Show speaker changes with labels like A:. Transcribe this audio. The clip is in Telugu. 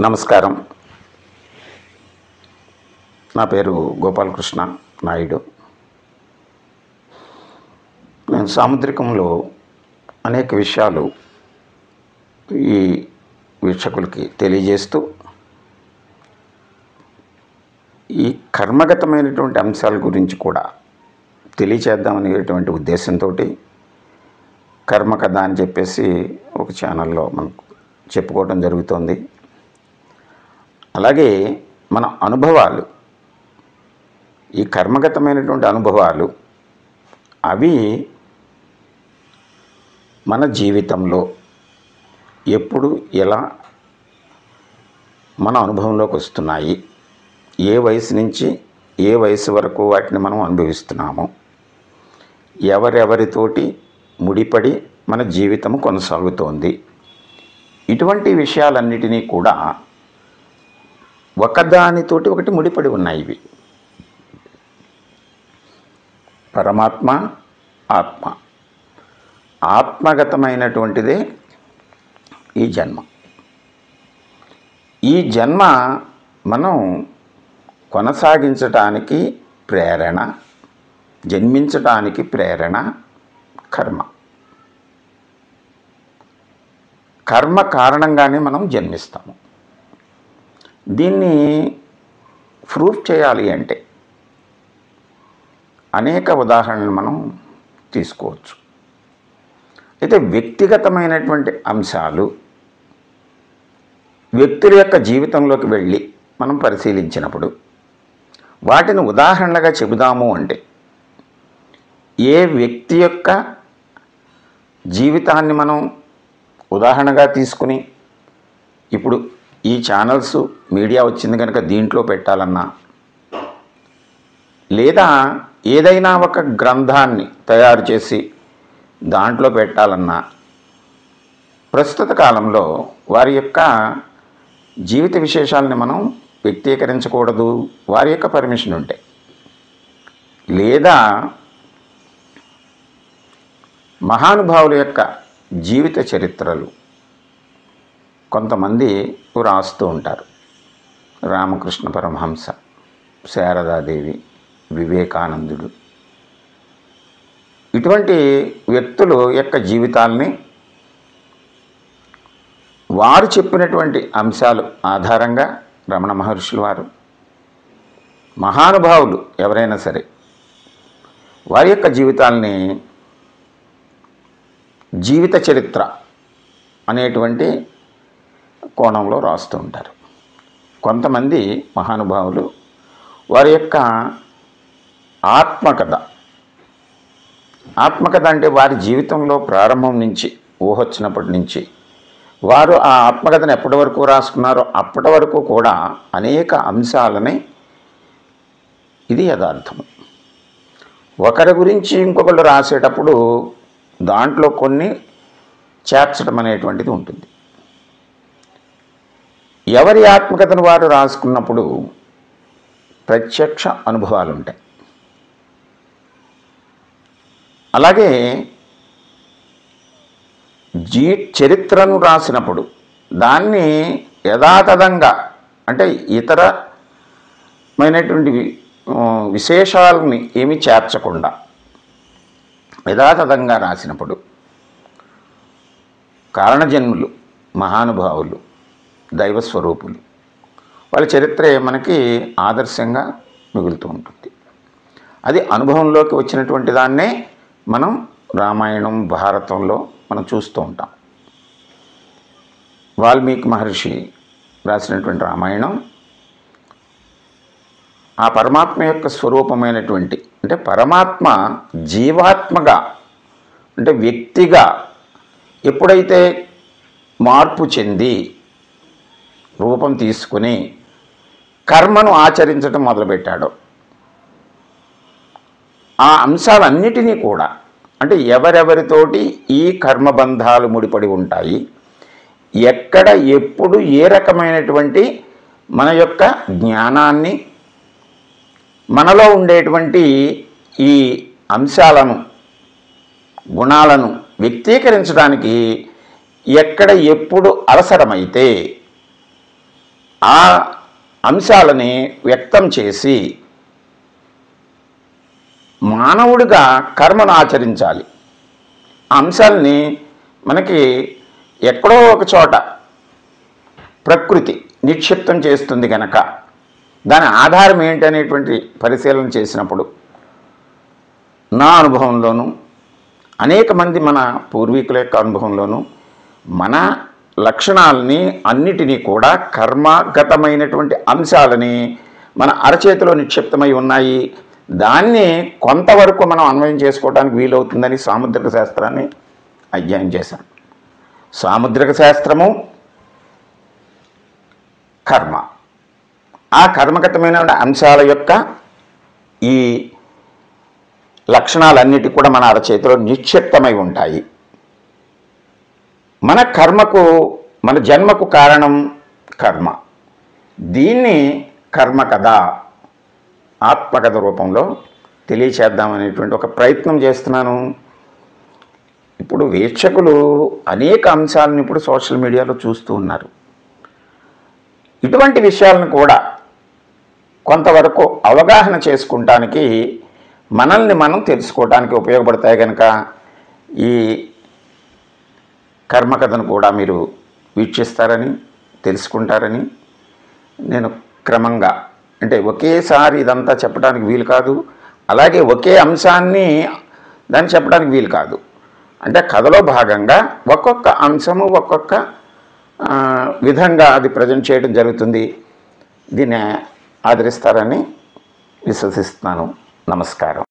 A: నమస్కారం. నా పేరు గోపాలకృష్ణ నాయుడు. నేను సాముద్రికంలో అనేక విషయాలు ఈ వీక్షకులకి తెలియజేస్తూ ఈ కర్మగతమైనటువంటి అంశాల గురించి కూడా తెలియచేద్దామనేటువంటి ఉద్దేశంతో కర్మకథ అని చెప్పేసి ఒక ఛానల్లో మనకు చెప్పుకోవడం జరుగుతోంది. అలాగే మన అనుభవాలు, ఈ కర్మగతమైనటువంటి అనుభవాలు అవి మన జీవితంలో ఎప్పుడు ఎలా మన అనుభవంలోకి వస్తున్నాయి, ఏ వయసు నుంచి ఏ వయసు వరకు వాటిని మనం అనుభవిస్తున్నాము, ఎవరెవరితోటి ముడిపడి మన జీవితము కొనసాగుతోంది, ఇటువంటి విషయాలన్నిటినీ కూడా ఒకదానితోటి ఒకటి ముడిపడి ఉన్నాయి. ఇవి పరమాత్మ, ఆత్మ, ఆత్మగతమైనటువంటిదే ఈ జన్మ. ఈ జన్మ మనం కొనసాగించటానికి ప్రేరణ, జన్మించటానికి ప్రేరణ కర్మ. కర్మ కారణంగానే మనం జన్మిస్తాము. దీన్ని ప్రూఫ్ చేయాలి అంటే అనేక ఉదాహరణలు మనం తీసుకోవచ్చు. అయితే వ్యక్తిగతమైనటువంటి అంశాలు వ్యక్తుల యొక్క జీవితంలోకి వెళ్ళి మనం పరిశీలించినప్పుడు వాటిని ఉదాహరణలుగా చెబుదాము అంటే ఏ వ్యక్తి యొక్క జీవితాన్ని మనం ఉదాహరణగా తీసుకుని ఇప్పుడు ఈ ఛానల్స్ మీడియా వచ్చింది కనుక దీంట్లో పెట్టాలన్నా, లేదా ఏదైనా ఒక గ్రంథాన్ని తయారు చేసి దాంట్లో పెట్టాలన్నా ప్రస్తుత కాలంలో వారి యొక్క జీవిత విశేషాలని మనం వ్యక్తీకరించకూడదు, వారి యొక్క పర్మిషన్ ఉంటే. లేదా మహానుభావుల యొక్క జీవిత చరిత్రలు కొంతమంది రాస్తూ ఉంటారు. రామకృష్ణ పరమహంస, శారదాదేవి, వివేకానందుడు, ఇటువంటి వ్యక్తుల యొక్క జీవితాలని వారు చెప్పినటువంటి అంశాలు ఆధారంగా రమణ మహర్షుల వారు, మహానుభావులు ఎవరైనా సరే వారి యొక్క జీవితాలని జీవిత చరిత్ర అనేటువంటి కోణంలో రాస్తూ ఉంటారు. కొంతమంది మహానుభావులు వారి యొక్క ఆత్మకథ అంటే వారి జీవితంలో ప్రారంభం నుంచి ఊహొచ్చినప్పటి నుంచి వారు ఆ ఆత్మకథను ఎప్పటి వరకు రాసుకున్నారో అప్పటి వరకు కూడా అనేక అంశాలని, ఇది యథార్థము. ఒకరి గురించి ఇంకొకళ్ళు రాసేటప్పుడు దాంట్లో కొన్ని చేర్చడం అనేటువంటిది ఉంటుంది. ఎవరి ఆత్మకథను వారు రాసుకున్నప్పుడు ప్రత్యక్ష అనుభవాలు ఉంటాయి. అలాగే చరిత్రను రాసినప్పుడు దాన్ని యథాతథంగా, అంటే ఇతరమైనటువంటి విశేషాలని ఏమీ చేర్చకుండా యథాతథంగా రాసినప్పుడు కారణజన్ములు, మహానుభావులు, దైవస్వరూపులు, వాళ్ళ చరిత్రే మనకి ఆదర్శంగా మిగులుతూ ఉంటుంది. అది అనుభవంలోకి వచ్చినటువంటి దాన్నే మనం రామాయణం, భారతంలో మనం చూస్తూ ఉంటాం. వాల్మీకి మహర్షి రాసినటువంటి రామాయణం ఆ పరమాత్మ యొక్క స్వరూపమైనటువంటి, అంటే పరమాత్మ జీవాత్మగా, అంటే వ్యక్తిగా ఎప్పుడైతే మార్పు చెంది రూపం తీసుకుని కర్మను ఆచరించడం మొదలుపెట్టాడో ఆ అంశాలన్నిటినీ కూడా, అంటే ఎవరెవరితోటి ఈ కర్మబంధాలు ముడిపడి ఉంటాయి, ఎక్కడ ఎప్పుడు ఏ రకమైనటువంటి మన యొక్క జ్ఞానాన్ని, మనలో ఉండేటువంటి ఈ అంశాలను, గుణాలను వ్యక్తీకరించడానికి ఎక్కడ ఎప్పుడు అవసరమైతే ఆ అంశాలని వ్యక్తం చేసి మానవుడిగా కర్మను ఆచరించాలి. ఆ అంశాలని మనకి ఎక్కడో ఒక చోట ప్రకృతి నిక్షిప్తం చేస్తుంది కనుక దాని ఆధారం ఏంటి అనేటువంటి పరిశీలన చేసినప్పుడు నా అనుభవంలోనూ అనేక మంది మన పూర్వీకుల యొక్క అనుభవంలోనూ మన లక్షణాలని అన్నిటినీ కూడా కర్మగతమైనటువంటి అంశాలని మన అరచేతిలో నిక్షిప్తమై ఉన్నాయి. దాన్ని కొంతవరకు మనం అన్వయం చేసుకోవడానికి వీలవుతుందని సాముద్రిక శాస్త్రాన్ని అధ్యయనం చేశాను. సాముద్రిక శాస్త్రము కర్మ, ఆ కర్మగతమైన అంశాల యొక్క ఈ లక్షణాలన్నిటి కూడా మన అరచేతిలో నిక్షిప్తమై ఉంటాయి. మన కర్మకు, మన జన్మకు కారణం కర్మ. దీన్ని కర్మ కథ, ఆత్మకథ రూపంలో తెలియచేద్దామనేటువంటి ఒక ప్రయత్నం చేస్తున్నాను. ఇప్పుడు వీక్షకులు అనేక అంశాలను ఇప్పుడు సోషల్ మీడియాలో చూస్తూ ఉన్నారు. ఇటువంటి విషయాలను కూడా కొంతవరకు అవగాహన చేసుకుంటానికి, మనల్ని మనం తెలుసుకోవడానికి ఉపయోగపడతాయి కనుక ఈ కర్మకథను కూడా మీరు వీక్షిస్తారని, తెలుసుకుంటారని నేను క్రమంగా, అంటే ఒకేసారి ఇదంతా చెప్పడానికి వీలు కాదు, అలాగే ఒకే అంశాన్ని దాన్ని చెప్పడానికి వీలు కాదు. అంటే కథలో భాగంగా ఒక్కొక్క అంశము ఒక్కొక్క విధంగా అది ప్రజెంట్ చేయడం జరుగుతుంది. దీన్ని ఆదరిస్తారని విశ్వసిస్తున్నాను. నమస్కారం.